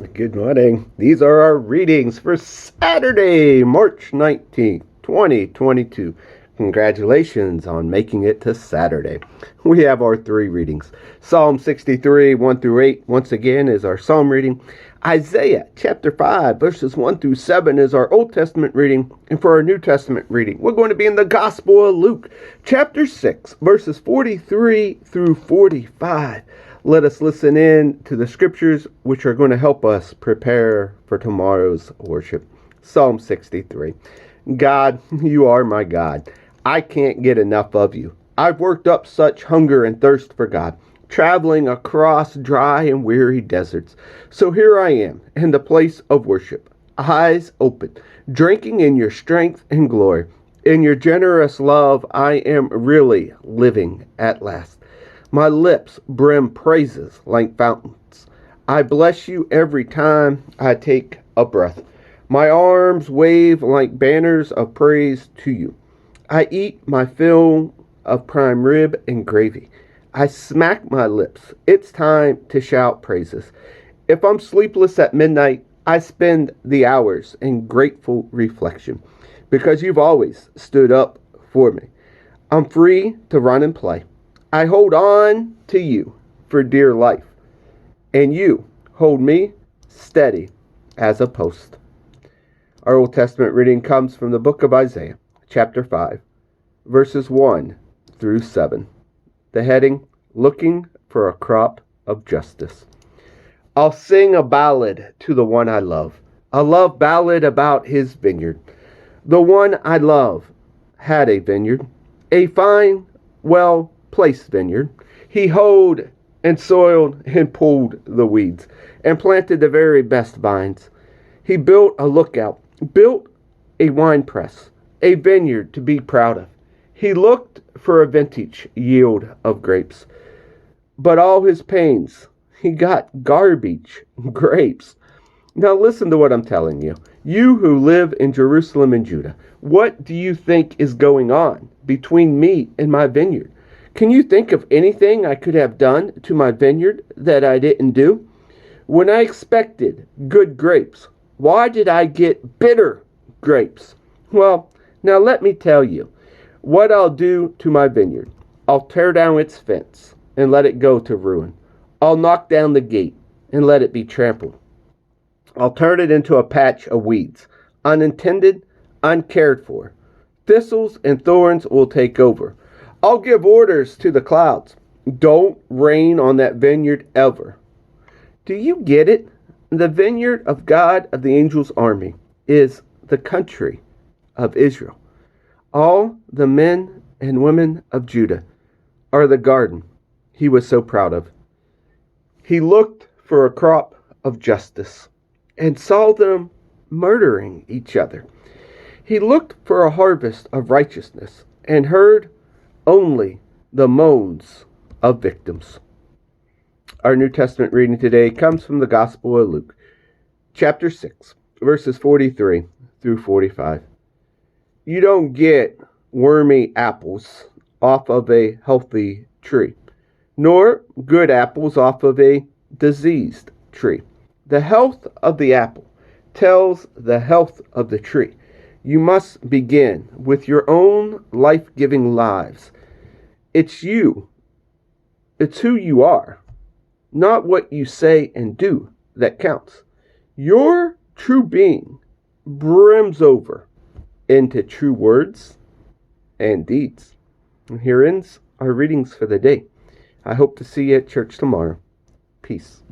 Good morning. These are our readings for Saturday, March 19th, 2022. Congratulations on making it to Saturday. We have our three readings. Psalm 63, 1 through 8, once again, is our psalm reading. Isaiah chapter 5, verses 1 through 7 is our Old Testament reading. And for our New Testament reading, we're going to be in the Gospel of Luke, chapter 6, verses 43 through 45. Let us listen in to the scriptures which are going to help us prepare for tomorrow's worship. Psalm 63. God, you are my God. I can't get enough of you. I've worked up such hunger and thirst for God, traveling across dry and weary deserts. So here I am in the place of worship, eyes open, drinking in your strength and glory. In your generous love, I am really living at last. My lips brim praises like fountains. I bless you every time I take a breath. My arms wave like banners of praise to you. I eat my fill of prime rib and gravy. I smack my lips. It's time to shout praises. If I'm sleepless at midnight, I spend the hours in grateful reflection because you've always stood up for me. I'm free to run and play. I hold on to you for dear life, and you hold me steady as a post. Our Old Testament reading comes from the book of Isaiah, chapter 5, verses 1 through 7. The heading, Looking for a Crop of Justice. I'll sing a ballad to the one I love, a love ballad about his vineyard. The one I love had a vineyard, a fine, well-placed vineyard. He hoed and soiled and pulled the weeds and planted the very best vines. He built a lookout, built a wine press, a vineyard to be proud of. He looked for a vintage yield of grapes. But all his pains, he got garbage grapes. Now listen to what I'm telling you. You who live in Jerusalem and Judah, what do you think is going on between me and my vineyard? Can you think of anything I could have done to my vineyard that I didn't do? When I expected good grapes, why did I get bitter grapes? Well, now let me tell you what I'll do to my vineyard. I'll tear down its fence and let it go to ruin. I'll knock down the gate and let it be trampled. I'll turn it into a patch of weeds, unintended, uncared for. Thistles and thorns will take over. I'll give orders to the clouds. Don't rain on that vineyard ever. Do you get it? The vineyard of God of the angels' army is the country of Israel. All the men and women of Judah are the garden he was so proud of. He looked for a crop of justice and saw them murdering each other. He looked for a harvest of righteousness and heard only the moans of victims. Our New Testament reading today comes from the Gospel of Luke, chapter 6, verses 43 through 45. You don't get wormy apples off of a healthy tree, nor good apples off of a diseased tree. The health of the apple tells the health of the tree. You must begin with your own life-giving lives. It's you. It's who you are, not what you say and do that counts. Your true being brims over into true words and deeds. And here ends our readings for the day. I hope to see you at church tomorrow. Peace.